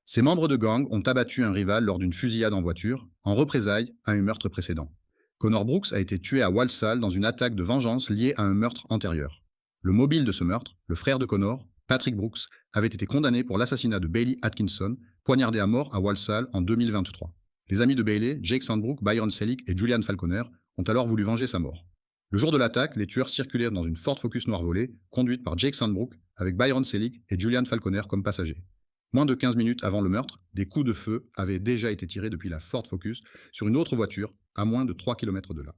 Ces membres de gang ont abattu un rival lors d'une fusillade en voiture, en représailles à un meurtre précédent. Connor Brooks a été tué à Walsall dans une attaque de vengeance liée à un meurtre antérieur. Le mobile de ce meurtre, le frère de Connor, Patrick Brooks, avait été condamné pour l'assassinat de Bailey Atkinson, poignardé à mort à Walsall en 2023. Les amis de Bailey, Jake Sandbrook, Byron Selick et Julian Falconer, ont alors voulu venger sa mort. Le jour de l'attaque, les tueurs circulèrent dans une Ford Focus noire volée, conduite par Jake Sandbrook, avec Byron Selick et Julian Falconer comme passagers. Moins de 15 minutes avant le meurtre, des coups de feu avaient déjà été tirés depuis la Ford Focus sur une autre voiture, à moins de 3 kilomètres de là.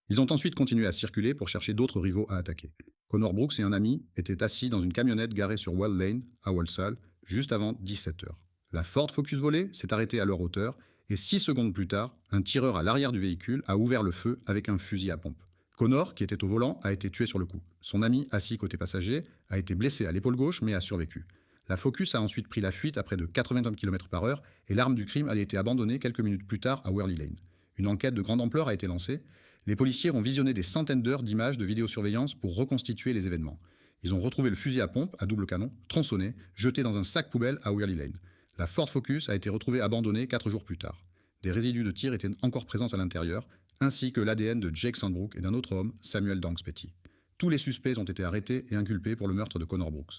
Ils ont ensuite continué à circuler pour chercher d'autres rivaux à attaquer. Connor Brooks et un ami étaient assis dans une camionnette garée sur Well Lane, à Walsall, juste avant 17 heures. La Ford Focus volée s'est arrêtée à leur hauteur et 6 secondes plus tard, un tireur à l'arrière du véhicule a ouvert le feu avec un fusil à pompe. Connor, qui était au volant, a été tué sur le coup. Son ami, assis côté passager, a été blessé à l'épaule gauche mais a survécu. La Focus a ensuite pris la fuite à près de 80 km/h et l'arme du crime a été abandonnée quelques minutes plus tard à Worley Lane. Une enquête de grande ampleur a été lancée. Les policiers ont visionné des centaines d'heures d'images de vidéosurveillance pour reconstituer les événements. Ils ont retrouvé le fusil à pompe à double canon, tronçonné, jeté dans un sac poubelle à Worley Lane. La Ford Focus a été retrouvée abandonnée 4 jours plus tard. Des résidus de tir étaient encore présents à l'intérieur, ainsi que l'ADN de Jake Sandbrook et d'un autre homme, Samuel Danks Petty. Tous les suspects ont été arrêtés et inculpés pour le meurtre de Connor Brooks.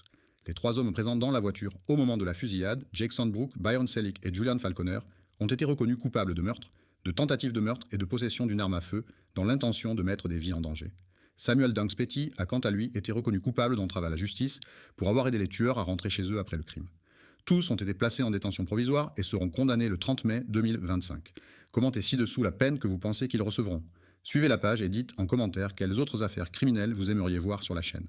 Les 3 hommes présents dans la voiture au moment de la fusillade, Jake Sandbrook, Byron Selick et Julian Falconer, ont été reconnus coupables de meurtre, de tentative de meurtre et de possession d'une arme à feu dans l'intention de mettre des vies en danger. Samuel Danks Petty a quant à lui été reconnu coupable d'entrave à la justice pour avoir aidé les tueurs à rentrer chez eux après le crime. Tous ont été placés en détention provisoire et seront condamnés le 30 mai 2025. Commentez ci-dessous la peine que vous pensez qu'ils recevront. Suivez la page et dites en commentaire quelles autres affaires criminelles vous aimeriez voir sur la chaîne.